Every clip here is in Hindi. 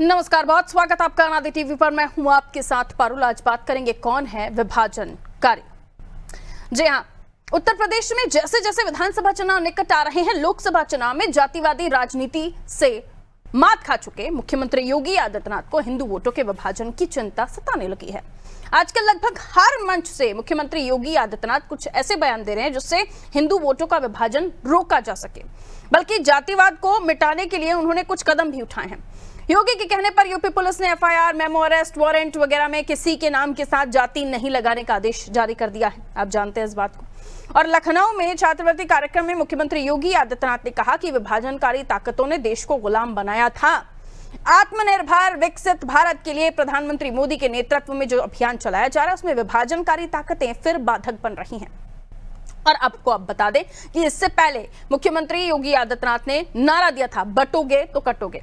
नमस्कार, बहुत स्वागत आपका अनादि टीवी पर। मैं हूं आपके साथ पारुल। आज बात करेंगे कौन है विभाजनकारी। जी हां, उत्तर प्रदेश में जैसे जैसे विधानसभा चुनाव निकट आ रहे हैं, लोकसभा चुनाव में जातिवादी राजनीति से मात खा चुके मुख्यमंत्री योगी आदित्यनाथ को हिंदू वोटों के विभाजन की चिंता सताने लगी है। आजकल लगभग हर मंच से मुख्यमंत्री योगी आदित्यनाथ कुछ ऐसे बयान दे रहे हैं जिससे हिंदू वोटों का विभाजन रोका जा सके, बल्कि जातिवाद को मिटाने के लिए उन्होंने कुछ कदम भी उठाए हैं। योगी के कहने पर यूपी पुलिस ने एफआईआर, मेमो अरेस्ट वारंट वगैरह में किसी के नाम के साथ जाति नहीं लगाने का आदेश जारी कर दिया है। आप जानते हैं इस बात को। और लखनऊ में छात्रवृत्ति कार्यक्रम में मुख्यमंत्री योगी आदित्यनाथ ने कहा कि विभाजनकारी ताकतों ने देश को गुलाम बनाया था। आत्मनिर्भर विकसित भारत के लिए प्रधानमंत्री मोदी के नेतृत्व में जो अभियान चलाया जा रहा है, उसमें विभाजनकारी ताकतें फिर बाधक बन रही हैं। और आपको अब बता दें कि इससे पहले मुख्यमंत्री योगी आदित्यनाथ ने नारा दिया था, बटोगे तो कटोगे।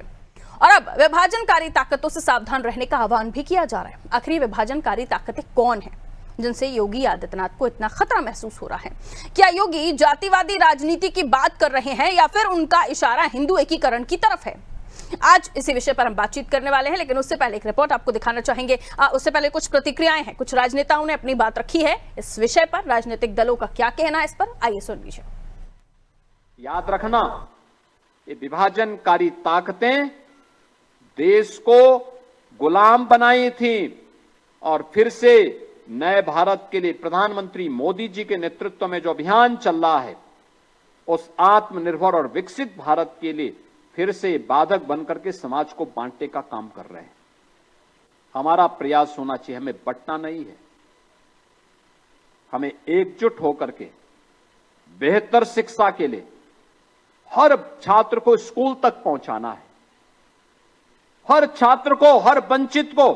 और अब विभाजनकारी ताकतों से सावधान रहने का आह्वान भी किया जा रहा है। आखिर विभाजनकारी ताकतें कौन हैं जिनसे योगी आदित्यनाथ को इतना खतरा महसूस हो रहा है? क्या योगी जातिवादी राजनीति की बात कर रहे हैं या फिर उनका इशारा हिंदू एकीकरण की तरफ है? आज इसी विषय पर हम बातचीत करने वाले हैं, लेकिन उससे पहले एक रिपोर्ट आपको दिखाना चाहेंगे। उससे पहले कुछ प्रतिक्रियाएं हैं, कुछ राजनेताओं ने अपनी बात रखी है इस विषय पर। राजनीतिक दलों का क्या कहना है इस पर, आइए सुन लीजिए। याद रखना, ये विभाजनकारी ताकतें देश को गुलाम बनाई थी और फिर से नए भारत के लिए प्रधानमंत्री मोदी जी के नेतृत्व में जो अभियान चल रहा है, उस आत्मनिर्भर और विकसित भारत के लिए फिर से बाधक बनकर के समाज को बांटने का काम कर रहे हैं। हमारा प्रयास होना चाहिए, हमें बंटना नहीं है, हमें एकजुट होकर के बेहतर शिक्षा के लिए हर छात्र को स्कूल तक पहुंचाना है, हर छात्र को, हर वंचित को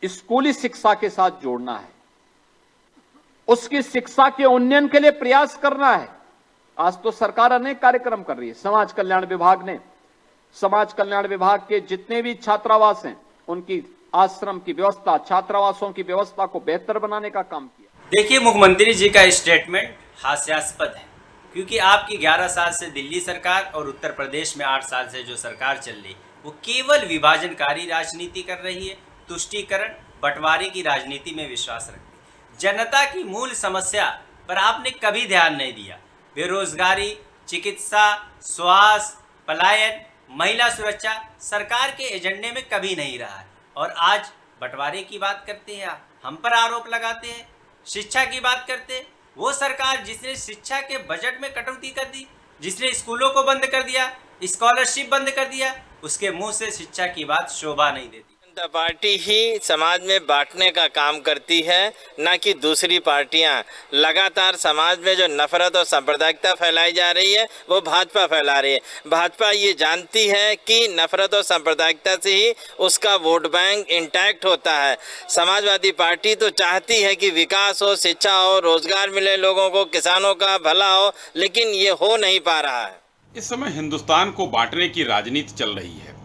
स्कूली शिक्षा के साथ जोड़ना है, उसकी शिक्षा के उन्नयन के लिए प्रयास करना है। आज तो सरकार अनेक कार्यक्रम कर रही है। समाज कल्याण विभाग ने समाज कल्याण विभाग के जितने भी छात्रावास हैं, उनकी आश्रम की व्यवस्था, छात्रावासों की व्यवस्था को बेहतर बनाने का काम किया। देखिए, मुख्यमंत्री जी का स्टेटमेंट हास्यास्पद है, क्योंकि आपकी 11 साल से दिल्ली सरकार और उत्तर प्रदेश में 8 साल से जो सरकार चल रही, वो केवल विभाजनकारी राजनीति कर रही है। तुष्टीकरण, बंटवारे की राजनीति में विश्वास रखती। जनता की मूल समस्या पर आपने कभी ध्यान नहीं दिया। बेरोजगारी, चिकित्सा, स्वास्थ्य, पलायन, महिला सुरक्षा सरकार के एजेंडे में कभी नहीं रहा है। और आज बंटवारे की बात करते हैं, हम पर आरोप लगाते हैं। शिक्षा की बात करते हैं, वो सरकार जिसने शिक्षा के बजट में कटौती कर दी, जिसने स्कूलों को बंद कर दिया, स्कॉलरशिप बंद कर दिया, उसके मुंह से शिक्षा की बात शोभा नहीं देती। जनता पार्टी ही समाज में बांटने का काम करती है, ना कि दूसरी पार्टियां। लगातार समाज में जो नफरत और सांप्रदायिकता फैलाई जा रही है, वो भाजपा फैला रही है। भाजपा ये जानती है कि नफरत और सांप्रदायिकता से ही उसका वोट बैंक इंटैक्ट होता है। समाजवादी पार्टी तो चाहती है कि विकास हो, शिक्षा हो, रोजगार मिले लोगों को, किसानों का भला हो, लेकिन ये हो नहीं पा रहा है। इस समय हिंदुस्तान को बांटने की राजनीति चल रही है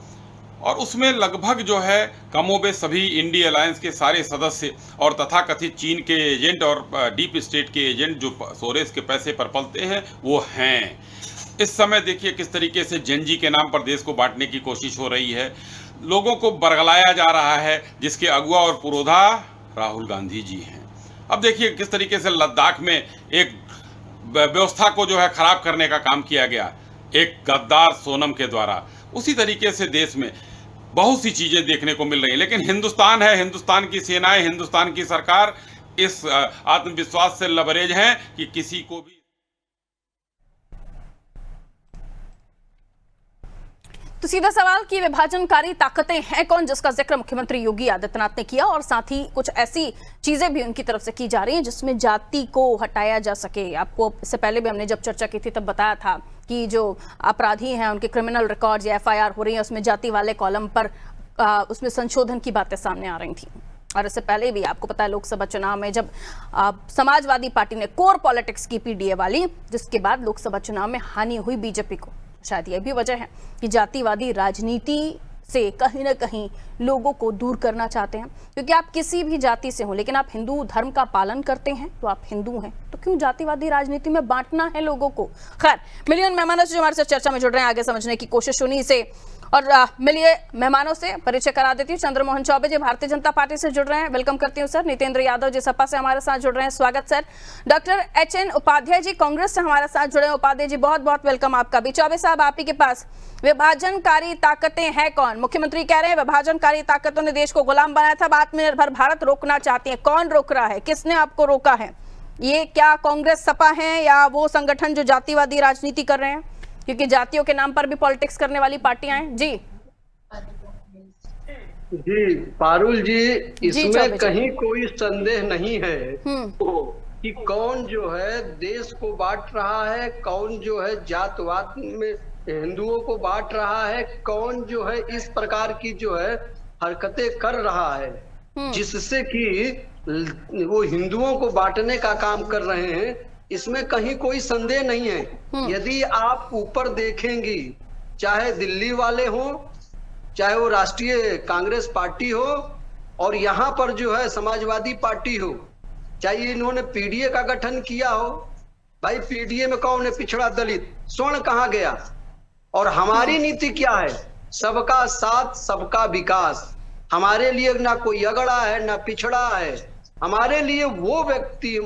और उसमें लगभग जो है कमोबेश सभी इंडी अलायंस के सारे सदस्य और तथाकथित चीन के एजेंट और डीप स्टेट के एजेंट जो सोरेस के पैसे पर पलते हैं, वो हैं। इस समय देखिए किस तरीके से जेनजी के नाम पर देश को बांटने की कोशिश हो रही है, लोगों को बरगलाया जा रहा है, जिसके अगुआ और पुरोधा राहुल गांधी जी हैं। अब देखिए किस तरीके से लद्दाख में एक व्यवस्था को जो है खराब करने का काम किया गया एक गद्दार सोनम के द्वारा। उसी तरीके से देश में बहुत सी चीजें देखने को मिल रही हैं, लेकिन हिंदुस्तान है, हिंदुस्तान की सेनाएं, हिंदुस्तान की सरकार इस आत्मविश्वास से लबरेज हैं कि किसी को भी। तो सीधा सवाल कि विभाजनकारी ताकतें हैं कौन, जिसका जिक्र मुख्यमंत्री योगी आदित्यनाथ ने किया, और साथ ही कुछ ऐसी चीजें भी उनकी तरफ से की जा रही हैं जिसमें जाति को हटाया जा सके। आपको इससे पहले भी हमने जब चर्चा की थी तब बताया था कि जो अपराधी हैं उनके क्रिमिनल रिकॉर्ड या एफआईआर हो रही है, उसमें जाति वाले कॉलम पर उसमें संशोधन की बातें सामने आ रही थी। और इससे पहले भी आपको पता है लोकसभा चुनाव में जब समाजवादी पार्टी ने कोर पॉलिटिक्स की पीडीए वाली, जिसके बाद लोकसभा चुनाव में हानि हुई बीजेपी को। शायद यह भी वजह है कि जातिवादी राजनीति से कहीं ना कहीं लोगों को दूर करना चाहते हैं, क्योंकि आप किसी भी जाति से हो लेकिन आप हिंदू धर्म का पालन करते हैं तो आप हिंदू हैं, तो क्यों जातिवादी राजनीति में बांटना है लोगों को। खैर, मिलियन मेहमानों से जो हमारे साथ चर्चा में जुड़ रहे हैं, आगे समझने की कोशिश उन्हीं से, और मिलिए मेहमानों से परिचय करा देती हूँ। चंद्रमोहन चौबे जी भारतीय जनता पार्टी से जुड़ रहे हैं, वेलकम करती हूँ सर। नितेंद्र यादव जी सपा से हमारे साथ जुड़ रहे हैं, स्वागत sir. Doctor HN Upadhyay ji Congress से हमारे साथ जुड़े हैं, उपाध्याय जी बहुत बहुत वेलकम आपका भी। चौबे साहब, आप ही के पास विभाजनकारी ताकतें हैं कौन? मुख्यमंत्री कह रहे हैं विभाजनकारी ताकतों ने देश को गुलाम बनाया था, आत्मनिर्भर भारत रोकना चाहती है। कौन रोक रहा है, किसने आपको रोका है? ये क्या कांग्रेस सपा है या वो संगठन जो जातिवादी राजनीति कर रहे हैं, क्योंकि जातियों के नाम पर भी पॉलिटिक्स करने वाली पार्टियां हैं? जी पारुल जी, इसमें कहीं कोई संदेह नहीं है कि कौन जो है देश को बांट रहा है, कौन जो है जातवाद में हिंदुओं को बांट रहा है, कौन जो है इस प्रकार की जो है हरकतें कर रहा है जिससे कि वो हिंदुओं को बांटने का काम कर रहे हैं। इसमें कहीं कोई संदेह नहीं है। यदि आप ऊपर देखेंगी, चाहे दिल्ली वाले हो, चाहे वो राष्ट्रीय कांग्रेस पार्टी हो, और यहाँ पर जो है समाजवादी पार्टी हो, चाहे इन्होंने पीडीए का गठन किया हो, भाई पीडीए में कौन है पिछड़ा दलित, स्वर्ण कहाँ गया? और हमारी नीति क्या है? सबका साथ सबका विकास। हमारे लिए ना कोई अगड़ा है ना पिछड़ा है, हमारे लिए वो व्यक्ति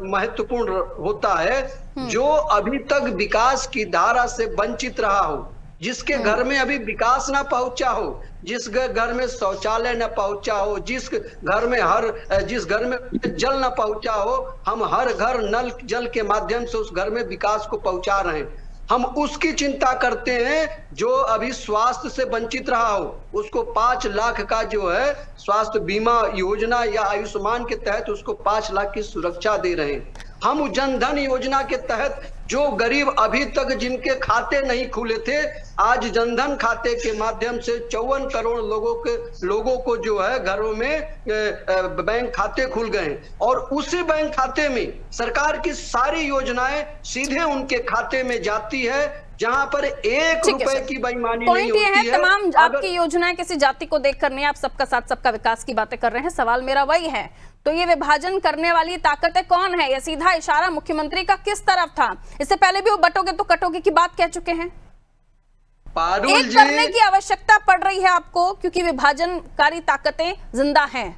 महत्वपूर्ण होता है जो अभी तक विकास की धारा से वंचित रहा हो, जिसके घर में अभी विकास ना पहुंचा हो, जिस घर में शौचालय न पहुंचा हो, जिस घर में जल न पहुंचा हो, हम हर घर नल जल के माध्यम से उस घर में विकास को पहुंचा रहे हैं। हम उसकी चिंता करते हैं जो अभी स्वास्थ्य से वंचित रहा हो, उसको 5 लाख का जो है स्वास्थ्य बीमा योजना या आयुष्मान के तहत उसको 5 लाख की सुरक्षा दे रहे हैं। हम जनधन योजना के तहत जो गरीब अभी तक जिनके खाते नहीं खुले थे, आज जनधन खाते के माध्यम से 54 करोड़ लोगों को जो है घरों में बैंक खाते खुल गए, और उसी बैंक खाते में सरकार की सारी योजनाएं सीधे उनके खाते में जाती है, जहां पर 1 रुपए की बेईमानी नहीं होती है। तमाम आपकी योजनाएं किसी जाति को देखकर नहीं, आप सबका साथ सबका विकास की बातें कर रहे हैं। सवाल मेरा वही है, तो ये विभाजन करने वाली ताकतें कौन है? ये सीधा इशारा मुख्यमंत्री का किस तरफ था? इससे पहले भी वो बटोगे तो कटोगे की बात कह चुके हैं। एक करने की आवश्यकता पड़ रही है आपको, क्योंकि विभाजनकारी ताकतें जिंदा हैं।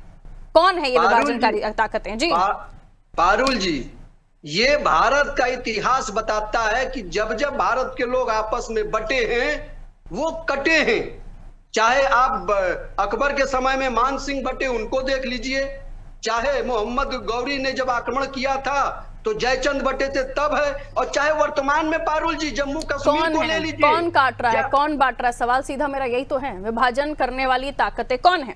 कौन है ये विभाजनकारी ताकतें? जी पारुल जी, ये भारत का इतिहास बताता है कि जब जब भारत के लोग आपस में बटे हैं वो कटे हैं। चाहे आप अकबर के समय में मान सिंह बटे, उनको देख लीजिए, चाहे मोहम्मद गौरी ने जब आक्रमण किया था तो जयचंद बटे थे तब है, और चाहे वर्तमान में पारुल जी जम्मू कश्मीर को ले लीजिए। कौन काट रहा है, कौन बांट रहा है? सवाल सीधा मेरा यही तो है, विभाजन करने वाली ताकतें कौन है?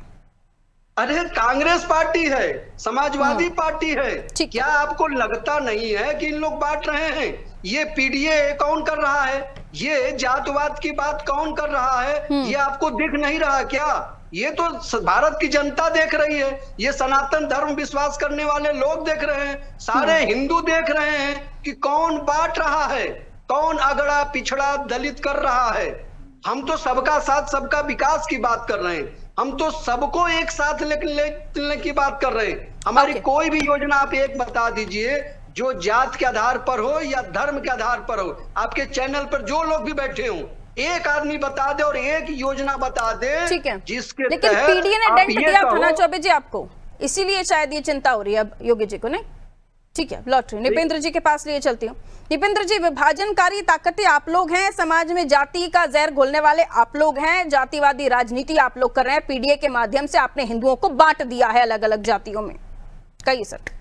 अरे कांग्रेस पार्टी है, समाजवादी पार्टी है। क्या आपको लगता नहीं है कि इन लोग बांट रहे हैं? ये पीडीए कौन कर रहा है? ये जातवाद की बात कौन कर रहा है? ये आपको दिख नहीं रहा क्या? ये तो भारत की जनता देख रही है, ये सनातन धर्म विश्वास करने वाले लोग देख रहे हैं, सारे हिंदू देख रहे हैं कि कौन बांट रहा है, कौन अगड़ा पिछड़ा दलित कर रहा है। हम तो सबका साथ सबका विकास की बात कर रहे हैं, हम तो सबको एक साथ लेने की बात कर रहे हैं। हमारी कोई भी योजना आप एक बता दीजिए जो जात के आधार पर हो या धर्म के आधार पर हो, आपके चैनल पर जो लोग भी बैठे हों, एक आदमी बता दे और एक योजना बता दे। ठीक है, जिसके लेकिन पीडीए ने डेंट दिया था ना चौबे जी आपको, इसीलिए शायद ये चिंता हो रही है अब योगी जी को, नहीं? ठीक है, लॉटरी निपेंद्र जी के पास लिए चलती हूँ। निपेंद्र जी, विभाजनकारी ताकतें आप लोग हैं, समाज में जाति का जहर घोलने वाले आप लोग हैं, जातिवादी राजनीति आप लोग कर रहे हैं, पीडीए के माध्यम से आपने हिंदुओं को बांट दिया है अलग अलग जातियों में। कहिए सर।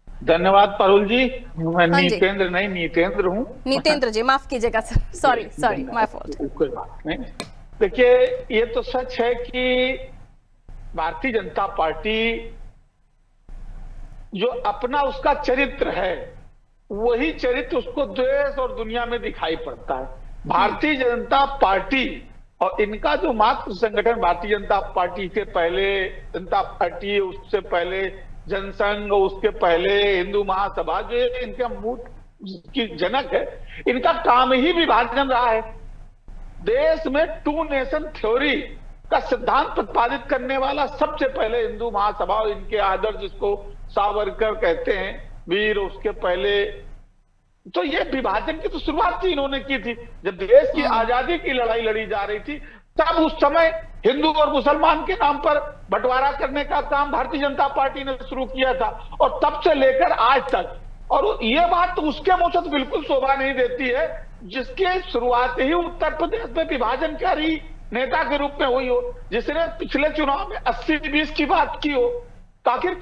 धन्यवाद पारुल जी, मैं नितेंद्र नहीं नीतेंद्र हूँ। नितेंद्र जी माफ कीजिएगा सर, सॉरी माय फॉल्ट। कोई बात नहीं। देखिए, ये तो सच है कि भारतीय जनता पार्टी जो अपना उसका चरित्र है, वही चरित्र उसको देश और दुनिया में दिखाई पड़ता है। भारतीय जनता पार्टी और इनका जो मातृ संगठन भारतीय जनता पार्टी से पहले जनता पार्टी, उससे पहले जनसंघ, उसके पहले हिंदू महासभा, जो इनका मूल की जनक है, इनका काम ही विभाजन रहा है। देश में 2 नेशन थ्योरी का सिद्धांत प्रतिपादित करने वाला सबसे पहले हिंदू महासभा, और इनके आदर जिसको सावरकर कहते हैं, वीर, उसके पहले तो ये विभाजन की तो शुरुआत ही इन्होंने की थी। जब देश की आजादी की लड़ाई लड़ी जा रही थी, तब उस समय हिंदू और मुसलमान के नाम पर बंटवारा करने का काम भारतीय जनता पार्टी ने शुरू किया था, और तब से लेकर आज तक। और ये बात तो उसके मुंह से तो बिल्कुल शोभा नहीं देती है जिसके शुरुआत ही उत्तर प्रदेश में विभाजनकारी नेता के रूप में हुई हो, जिसने पिछले चुनाव में 80-20 की बात की हो। तो आखिर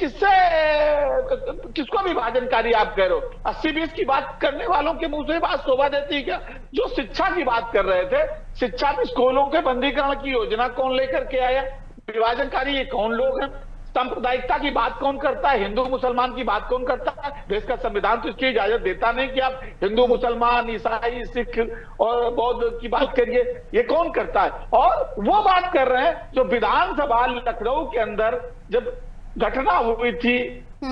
किसको विभाजनकारी आप कह रहे हो? 80-20 की बात करने वालों के मुंह से बात शोभा देती है क्या? जो शिक्षा की बात कर रहे थे, शिक्षा में स्कूलों के बंदीकरण की योजना कौन लेकर के आया? विभाजनकारी ये कौन लोग हैं? सांप्रदायिकता की बात कौन करता है? हिंदू मुसलमान की बात कौन करता है? देश का संविधान तो इसकी इजाजत देता नहीं कि आप हिंदू, मुसलमान, ईसाई, सिख और बौद्ध की बात करिए। ये कौन करता है? और वो बात कर रहे हैं जो विधानसभा लखनऊ के अंदर जब घटना हुई थी,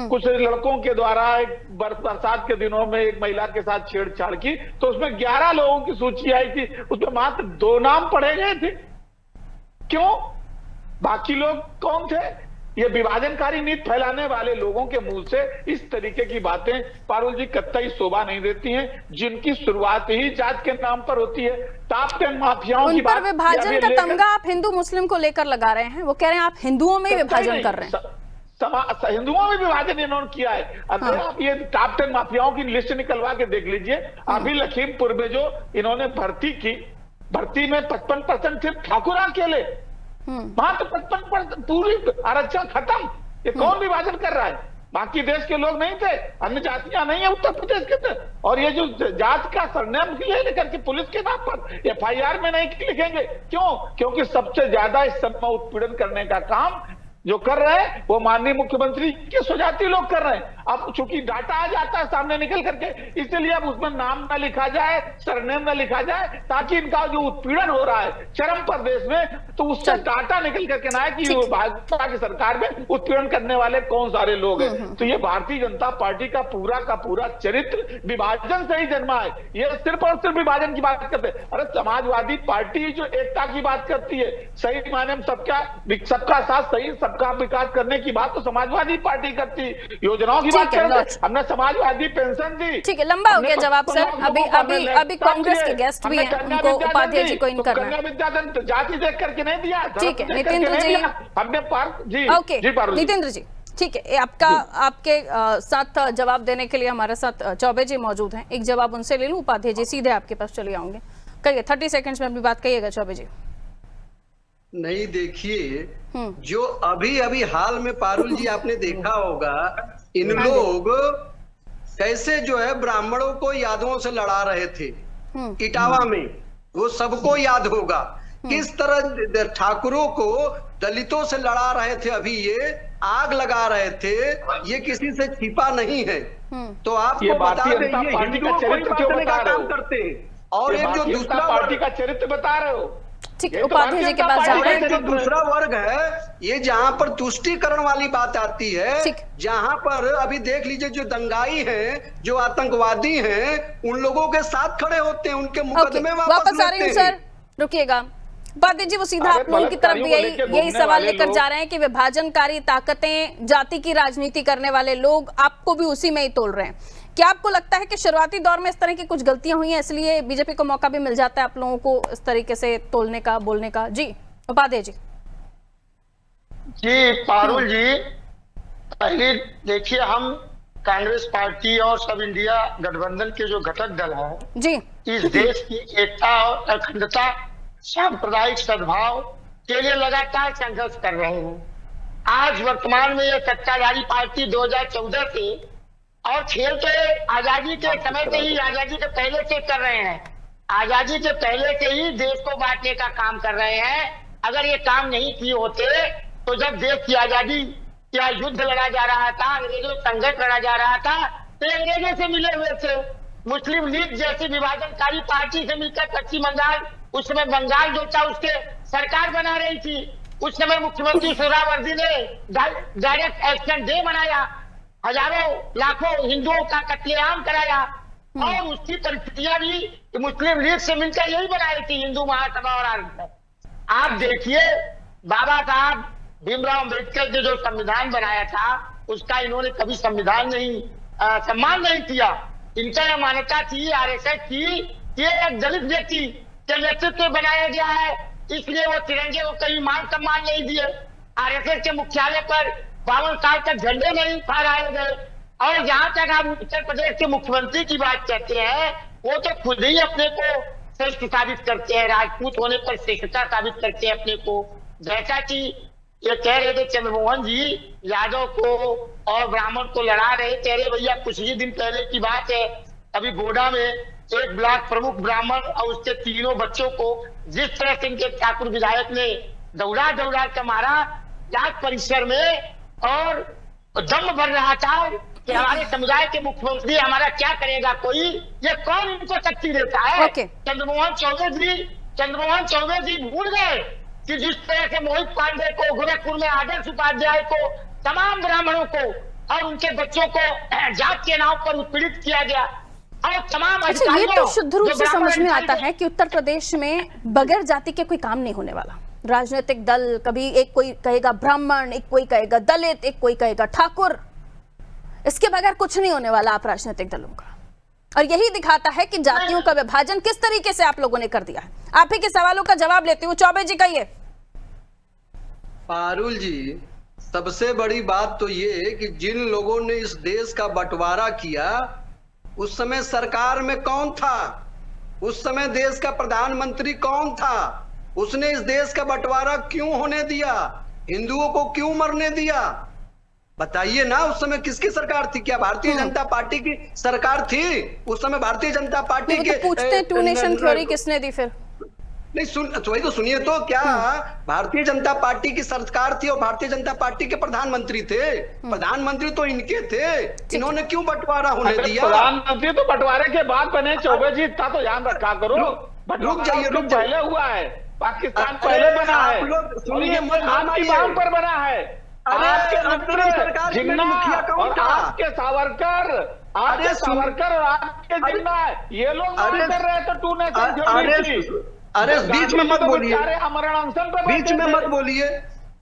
कुछ लड़कों के द्वारा बरसात के दिनों में एक महिला के साथ छेड़छाड़ की, तो उसमें 11 लोगों की सूची आई थी, उसमें मात्र 2 नाम पढ़े गए थे। क्यों? बाकी लोग कौन थे? ये विभाजनकारी नीति फैलाने वाले लोगों के मुंह से इस तरीके की बातें पारुल जी कतई शोभा नहीं देती हैं, जिनकी शुरुआत ही जात के नाम पर होती है। टॉप 10 माफियाओं की बात, विभाजन का तमगा आप हिंदू मुस्लिम को लेकर लगा रहे हैं। वो कह रहे हैं आप हिंदुओं में विभाजन कर रहे हैं। हिंदुओं में विभाजन इन्होंने किया है। अगर आप ये टॉप 10 माफियाओं की लिस्ट निकलवा के देख लीजिए। अभी लखीमपुर में जो इन्होंने भर्ती की, भर्ती में 55% सिर्फ ठाकुर अकेले, मात्र 55% पूरी आरक्षण खत्म। ये कौन विभाजन कर रहा है? बाकी देश के लोग नहीं थे, अन्य जातियां नहीं है उत्तर प्रदेश के अंदर। और ये जो जात का सरनेम लेकर के पुलिस के नाम पर FIR में नहीं लिखेंगे, क्यों? क्योंकि सबसे ज्यादा इस समय उत्पीड़न करने का काम जो कर रहे हैं वो माननीय मुख्यमंत्री के स्वजाती लोग कर रहे हैं। अब चूंकि डाटा आ जाता है सामने निकल करके, इसलिए अब उसमें नाम ना लिखा जाए, सरनेम ना लिखा जाए, ताकि इनका जो उत्पीड़न हो रहा है चरम प्रदेश में, तो उससे डाटा निकल करके ना है कि भाजपा की सरकार में उत्पीड़न करने वाले कौन सारे लोग हैं। तो ये भारतीय जनता पार्टी का पूरा चरित्र विभाजन से ही जन्मा है। ये सिर्फ और सिर्फ विभाजन की बात करते हैं। अरे समाजवादी पार्टी जो एकता की बात करती है, सही मायने में सबका साथ सही सबका विकास करने की बात तो समाजवादी पार्टी करती, योजनाओं की बात करते। हमने समाजवादी पेंशन दी। ठीक है, लंबा हो गया जवाब सर। अभी कांग्रेस के गेस्ट भी हैं, उनको उपाध्याय जी को इन करना है। विद्याधन जाति देख करके नहीं दिया। ठीक है नितेंद्र जी, हमने जी ओके नितेंद्र जी, ठीक है, आपके साथ जवाब देने के लिए हमारे साथ चौबे जी मौजूद हैं। एक जवाब उनसे ले लूं, उपाध्याय जी सीधे आपके पास चले आऊंगे। कहिए 30 सेकंड्स में अपनी बात कहिएगा चौबे जी। नहीं, देखिए जो अभी हाल में पारुल जी आपने देखा होगा, इन लोग कैसे जो है ब्राह्मणों को यादवों से लड़ा रहे थे इटावा में, वो सबको याद होगा। किस तरह ठाकुरों को दलितों से लड़ा रहे थे, अभी ये आग लगा रहे थे, ये किसी से छिपा नहीं है। तो आपको बता दें, ये हिंदुओं को बांटने का काम करते हैं। और ये जो दूसरा पार्टी का चरित्र बता रहे हो, ठीक है, उपाध्याय जी के पास जा रहे हैं। जो दूसरा वर्ग है, ये जहां पर तुष्टीकरण वाली बात आती है, जहां पर अभी देख लीजिए जो दंगाई हैं, जो आतंकवादी हैं, उन लोगों के साथ खड़े होते हैं, उनके मुकदमे वापस आ रही हूं सर, रुकिएगा। उपाध्याय जी वो सीधा आप लोगों की तरफ भी यही सवाल लेकर जा रहे हैं कि विभाजनकारी ताकतें, जाति की राजनीति करने वाले लोग आपको भी उसी में ही तोल रहे हैं। क्या आपको लगता है कि शुरुआती दौर में इस तरह की कुछ गलतियां हुई हैं, इसलिए बीजेपी को मौका भी मिल जाता है आप लोगों को इस तरीके से तोलने का, बोलने का? जी उपाध्याय जी। जी पारुल जी, पहले देखिए, हम कांग्रेस पार्टी और सब इंडिया गठबंधन के जो घटक दल हैं जी, इस देश की एकता और अखंडता, सांप्रदायिक सद्भाव के लिए लगातार संघर्ष कर रहे हैं। आज वर्तमान में यह सत्ताधारी पार्टी 2014 से, और खेल तो आजादी के समय से ही, आजादी के पहले से कर रहे हैं, आजादी के पहले से ही देश को बांटने का काम कर रहे हैं। अगर ये काम नहीं किए होते तो जब देश की आजादी या युद्ध लड़ा जा रहा था, अंग्रेजों संघर्ष लड़ा जा रहा था, तो अंग्रेजों से मिले हुए थे। मुस्लिम लीग जैसी विभाजनकारी पार्टी से मिलकर पश्चिम बंगाल, उस समय बंगाल जो था उसके सरकार बना रही थी। उस समय मुख्यमंत्री सोहरावर्दी ने डायरेक्ट एक्शन डे मनाया, हजारों लाखों हिंदुओं का कत्लेआम कराया। और उसकी परिस्थितियां भी मुस्लिम लीग से मिलकर यही बनाई थी, हिंदू महासभा और आरएसएस। आप देखिए बाबा साहब भीमराव अम्बेडकर ने जो संविधान बनाया था उसका इन्होंने कभी संविधान नहीं सम्मान नहीं किया। इनका यह मान्यता थी आरएसएस की कि एक दलित व्यक्ति के नेतृत्व में बनाया गया है, इसलिए वो तिरंगे को कहीं मान सम्मान नहीं दिए। आरएसएस के मुख्यालय पर 52 साल तक झंडे नहीं फहराए गए। और जहां तक आप उत्तर प्रदेश के मुख्यमंत्री की बात करते हैं, वो तो खुद ही अपने को श्रेष्ठ साबित करते हैं, राजपूत होने पर श्रेष्ठता साबित करते हैं अपने को। जैसा कि ये कह रहे थे चंद्रमोहन जी यादव को और ब्राह्मण को लड़ा रहे थे। अरे भैया कुछ ही दिन पहले की बात है, अभी गोडा में एक ब्लॉक प्रमुख ब्राह्मण और उसके तीनों बच्चों को जिस तरह से इनके ठाकुर विधायक ने दौड़ा कर मारा जात परिसर में, और दम भर रहा था कि हमारे समुदाय के मुख्यमंत्री हमारा क्या करेगा कोई, ये कौन इनको शक्ति देता है? चंद्रमोहन चौबे जी भूल गए कि जिस तरह से मोहित पांडे को गोरखपुर में आदर्श उपाध्याय को तमाम ब्राह्मणों को और उनके बच्चों को जात के नाम पर उत्पीड़ित किया गया और तमाम। अच्छा, ये तो शुद्ध रूप से समझ में आता है कि उत्तर प्रदेश में बगैर जाति के कोई काम नहीं होने वाला। राजनीतिक दल कभी एक कोई कहेगा ब्राह्मण, एक कोई कहेगा दलित, एक कोई कहेगा ठाकुर, इसके बगैर कुछ नहीं होने वाला आप राजनीतिक दलों का। और यही दिखाता है कि जातियों का विभाजन किस तरीके से आप लोगों ने कर दिया है। आप ही के सवालों का जवाब लेती हूँ, चौबे जी कहिए। पारुल जी, सबसे बड़ी बात तो ये कि जिन लोगों ने इस देश का बंटवारा किया उस समय सरकार में कौन था? उस समय देश का प्रधानमंत्री कौन था? उसने इस देश का बंटवारा क्यों होने दिया? हिंदुओं को क्यों मरने दिया? बताइए ना। उस समय किसकी सरकार थी? क्या भारतीय जनता पार्टी की सरकार थी? उस समय भारतीय जनता पार्टी के पूछते टू नेशन थ्योरी किसने दी फिर? नहीं वही तो सुनिए तो, क्या भारतीय जनता पार्टी की सरकार थी और भारतीय जनता पार्टी के प्रधानमंत्री थे? प्रधानमंत्री तो इनके थे, इन्होंने क्यों बंटवारा होने दिया? प्रधानमंत्री तो बंटवारे के बाद बने, चौबे जी इतना तो ध्यान रखा करो। रुक जाइए पहले हुआ है, पाकिस्तान पहले बना है, सुनिए आपकी मांग पर बना है। आपके सरकार और आपके सावरकर और आपके जिन्ना ये लोग कर रहे थे टू नेशन थ्योरी। अरे बीच में मत बोलिए, अमरण अनशन पे बीच में मत बोलिए,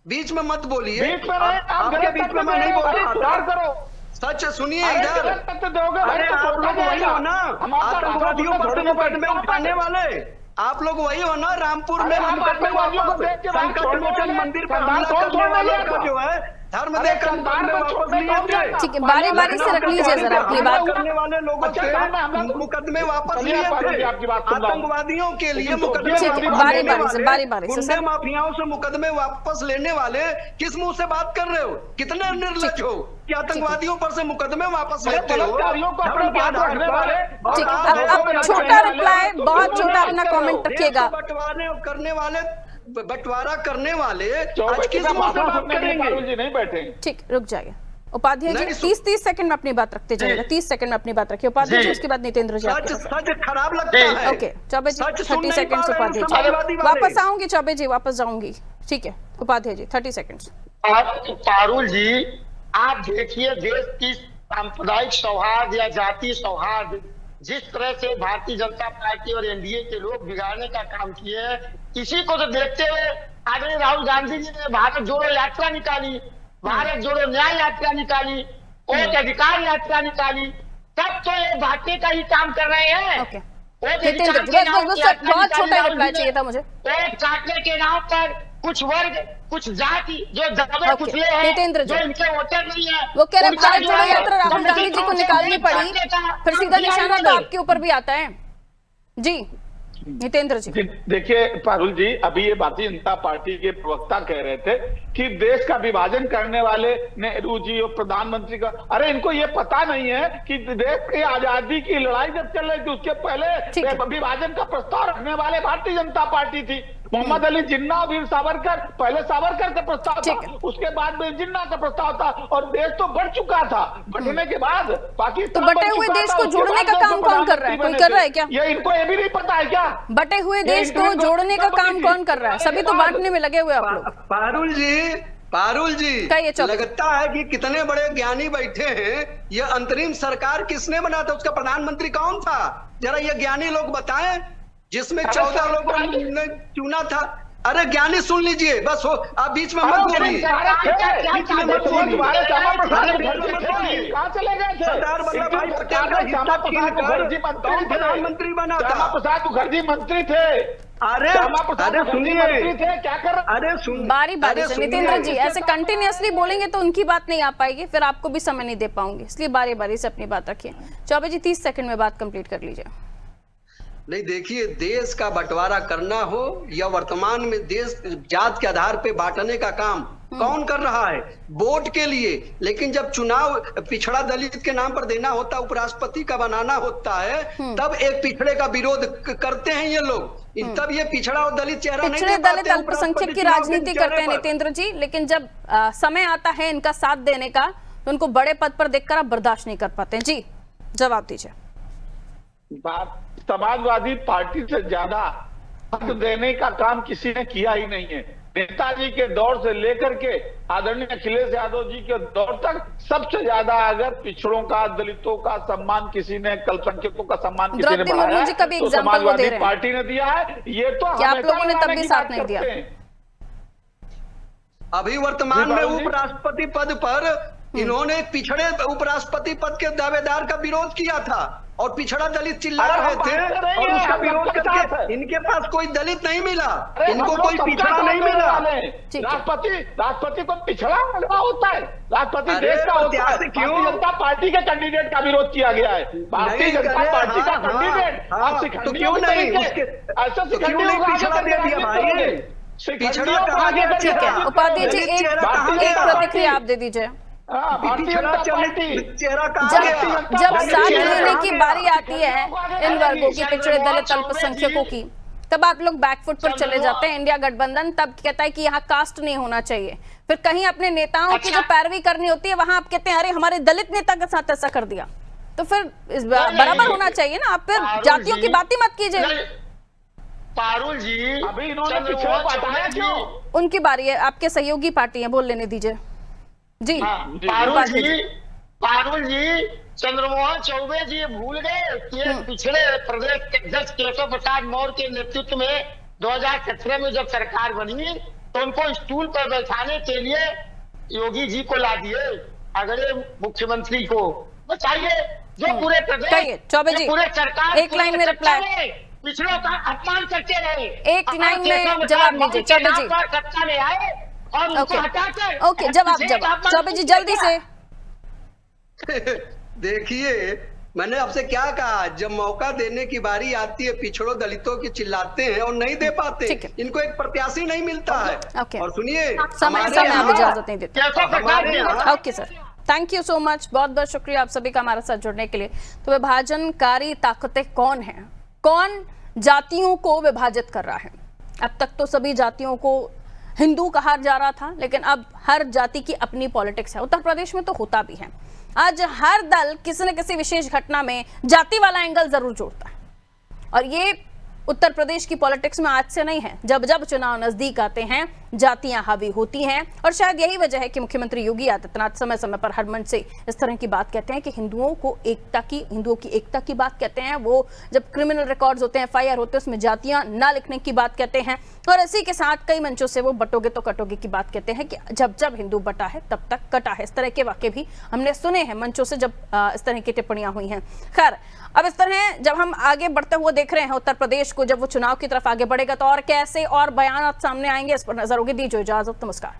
बीच में मत बोलिए, आपके बीच में मैं नहीं बोल रहा करो। सच सुनिए इधर। अरे आप लोग वही हो ना आतंकवादियों पर मुकदमे उठाने वाले, आप लोग वही हो ना रामपुर में संकट मोचन मंदिर पर हमला करने वालों का जो है धर्म देकर वापस लिए थे। ठीक है, बारी बारी से रख लीजिए जरा अपनी बात करने वाले लोगों के मुकदमे वापस लिए थे। आतंकवादियों के लिए मुकदमे, बारी बारी से माफियाओं से मुकदमे वापस लेने वाले किस मुंह से बात कर रहे हो? कितने निर्लज हो कि आतंकवादियों पर से मुकदमे वापस लेते हो? अब छोटा रिप्लाई, बहुत छोटा अपना कमेंट रखिएगा। बंटवारा करने वाले आज किस मुंह से बात करेंगे? नहीं बैठे। ठीक, रुक जाइए उपाध्याय जी, 30 सेकंड में अपनी बात रखते जाइएगा। 30 सेकंड में अपनी बात रखिए उपाध्याय जी, उसके बाद नितेंद्र जी। सच खराब लगता है। ओके चौबे जी, 30 सेकंड उपाध्याय जी। वापस आऊंगी चौबे जी, वापस जाऊंगी। ठीक है उपाध्याय जी, 30 सेकंड। पारुल जी, आप देखिए देश की सांप्रदायिक सौहार्द या जातीय सौहार्द जिस तरह से भारतीय जनता पार्टी और एनडीए के लोग बिगाड़ने का काम किए हैं, इसी को तो देखते हुए आदरणीय राहुल गांधी जी ने भारत जोड़ो यात्रा निकाली, भारत जोड़ो न्याय यात्रा निकाली, एक अधिकार यात्रा निकाली। सब तो ये भाजपा का ही काम कर रहे हैं। बहुत छोटा रिप्लाई चाहिए था मुझे। एक काटने के नाम पर कुछ वर्ग, कुछ जाति जो दबे कुचले हैं, जो इनके वोटर नहीं है, वो कह रहे भारत जोड़ो यात्रा राहुल गांधी जी को निकालनी पड़ी, फिर सीधा निशाना तो आपके ऊपर भी आता है। जी नितेंद्र जी। देखिए पारुल जी, अभी ये भारतीय जनता पार्टी के प्रवक्ता कह रहे थे कि देश का विभाजन करने वाले नेहरू जी और प्रधानमंत्री का, अरे इनको ये पता नहीं है कि देश की आजादी की लड़ाई जब चल रही थी उसके पहले विभाजन का प्रस्ताव रखने वाले भारतीय जनता पार्टी थी। मोहम्मद अली जिन्ना, वीर सावरकर, पहले सावरकर का प्रस्ताव था, उसके बाद वीर जिन्ना का प्रस्ताव था, और देश तो बढ़ चुका था। बढ़ने के बाद पाकिस्तान, तो बटे हुए देश को जोड़ने का काम कौन कर रहा है? कोई कर रहा है क्या? ये इनको ये भी नहीं पता है क्या? बटे हुए देश को जोड़ने का काम कौन कर रहा है? सभी तो बांटने में लगे हुए आप लोग। पारुल जी, पारुल जी, कहिए चौबे। लगता है कि कितने बड़े ज्ञानी बैठे हैं। ये अंतरिम सरकार किसने बना था, उसका प्रधानमंत्री कौन था, जरा ये ज्ञानी लोग बताएं, जिसमें 14 लोगों ने चुना था। अरे ज्ञानी सुन लीजिए, बस हो, आप बीच में मत बोलिए। कहाँ चले गए थे? सरदार वल्लभ भाई पटेल का हिस्सा छीनकर कौन प्रधानमंत्री बना था? श्यामा प्रसाद मुखर्जी मंत्री थे। अरे सुनिए, मंत्री थे, क्या कर रहे? अरे सुन, बारी बारी से नितेंद्र जी ऐसे कंटिन्यूअसली बोलेंगे तो उनकी बात नहीं आ पाएगी, फिर आपको भी समय नहीं दे पाऊंगी, इसलिए बारी बारी से अपनी बात रखिए। चौबे जी 30 सेकंड में बात कंप्लीट कर लीजिए। नहीं देखिए, देश का बंटवारा करना हो या वर्तमान में देश जात के आधार पे बांटने का काम कौन कर रहा है? वोट के लिए। लेकिन जब चुनाव पिछड़ा दलित के नाम पर देना होता, उपराष्ट्रपति का बनाना होता है, तब एक पिछड़े का विरोध करते हैं ये लोग। तब ये पिछड़ा और दलित चेहरा नहीं पिछड़े दे पाते, दलित अल्पसंख्यक की राजनीति करते हैं नितेंद्र जी, लेकिन जब समय आता है इनका साथ देने का तो उनको बड़े पद पर देखकर आप बर्दाश्त नहीं कर पाते। जी जवाब दीजिए। समाजवादी पार्टी से ज्यादा हक देने का काम किसी ने किया ही नहीं है। नेताजी के दौर से लेकर के आदरणीय अखिलेश यादव जी के दौर तक सबसे ज्यादा अगर पिछड़ों का, दलितों का सम्मान किसी ने, अल्पसंख्यकों का सम्मान किसी ने बढ़ाया है तो समाजवादी पार्टी ने दिया है। ये तो आप लोगों ने तब भी साथ नहीं दिया। अभी वर्तमान में उपराष्ट्रपति पद पर इन्होंने एक पिछड़े उपराष्ट्रपति पद के दावेदार का विरोध किया था और पिछड़ा दलित चिल्ला रहे थे और उसका विरोध करके इनके पास कोई दलित नहीं मिला, इनको कोई पिछड़ा नहीं मिला। राष्ट्रपति को पिछड़ा होता है, राष्ट्रपति देश का होता है। भारतीय जनता पार्टी के कैंडिडेट का विरोध किया गया है। भारतीय जनता पार्टी का कैंडिडेट तो क्यों नहीं, ऐसा क्यों नहीं पिछड़ा दे दिया भाई? पिछड़ा कहाँ गया? ठीक है उपाध्याय जी, एक प्रतिक्रिया आप दे दीजिए। जब साथ लेने की बारी आती है इन वर्गों की, पिछड़े दलित अल्पसंख्यकों की, तब आप लोग बैकफुट पर चले जाते हैं। इंडिया गठबंधन तब कहता है कि यहाँ कास्ट नहीं होना चाहिए, फिर कहीं अपने नेताओं की जो पैरवी करनी होती है वहां आप कहते हैं अरे हमारे दलित नेता के साथ ऐसा कर दिया, तो फिर बराबर होना चाहिए ना। आप फिर जातियों की बात ही मत कीजिए। पारुल जी अभी इन्होंने पिछड़ा बताया क्यों? उनकी बारी है, आपके सहयोगी पार्टी है, बोल लेने दीजिए। जी पारुल जी चंद्रमोहन चौबे जी भूल गए कि पिछले प्रदेश के अध्यक्ष केशव प्रसाद मौर्य के नेतृत्व में 2017 में जब सरकार बनी तो उनको स्टूल पर बैठाने के लिए योगी जी को ला दिए, अगले मुख्यमंत्री को। बताइए, जो पूरे प्रदेश चौबे जी पूरे सरकार एक लाइन में रिप्लाई, पिछड़ों का अपमान करते रहे, एक लाइन में जवाब दीजिए चौबे जी। सत्ता में आए और उनको हटाकर ओके जवाब चौबे जी जल्दी से। देखिए, मैंने आपसे क्या कहा, जब मौका देने की बारी आती है पिछड़ों दलितों की चिल्लाते हैं और नहीं दे पाते, इनको एक प्रत्याशी नहीं मिलता है। और सुनिए, समय आप इजाजत नहीं देते। Okay sir, thank you so much, बहुत बहुत शुक्रिया आप सभी का हमारे साथ जुड़ने के लिए। तो विभाजनकारी ताकतें कौन है, कौन जातियों को विभाजित कर रहा है? अब तक तो सभी जातियों को हिंदू कहा जा रहा था, लेकिन अब हर जाति की अपनी पॉलिटिक्स है। उत्तर प्रदेश में तो होता भी है। आज हर दल किसी न किसी विशेष घटना में जाति वाला एंगल जरूर जोड़ता है, और ये उत्तर प्रदेश की पॉलिटिक्स में आज से नहीं है। जब जब चुनाव नजदीक आते हैं जातियां हावी होती हैं, और शायद यही वजह है कि मुख्यमंत्री योगी आदित्यनाथ समय समय पर हर मंच से इस तरह की बात कहते हैं कि हिंदुओं की एकता की बात कहते हैं। वो जब क्रिमिनल रिकॉर्ड्स होते हैं, FIR होते हैं, उसमें जातियां ना लिखने की बात कहते हैं, और इसी के साथ कई मंचों से वो बटोगे तो कटोगे की बात कहते हैं कि जब जब हिंदू बटा है तब तक कटा है। इस तरह के वाक्य भी हमने सुने हैं मंचों से जब इस तरह की टिप्पणियां हुई हैं। खैर, अब इस तरह जब हम आगे बढ़ते हुए देख रहे हैं उत्तर प्रदेश को, जब वो चुनाव की तरफ आगे बढ़ेगा तो और कैसे और बयान सामने आएंगे, इस पर नजर होगी। दीजिए इजाजत, नमस्कार।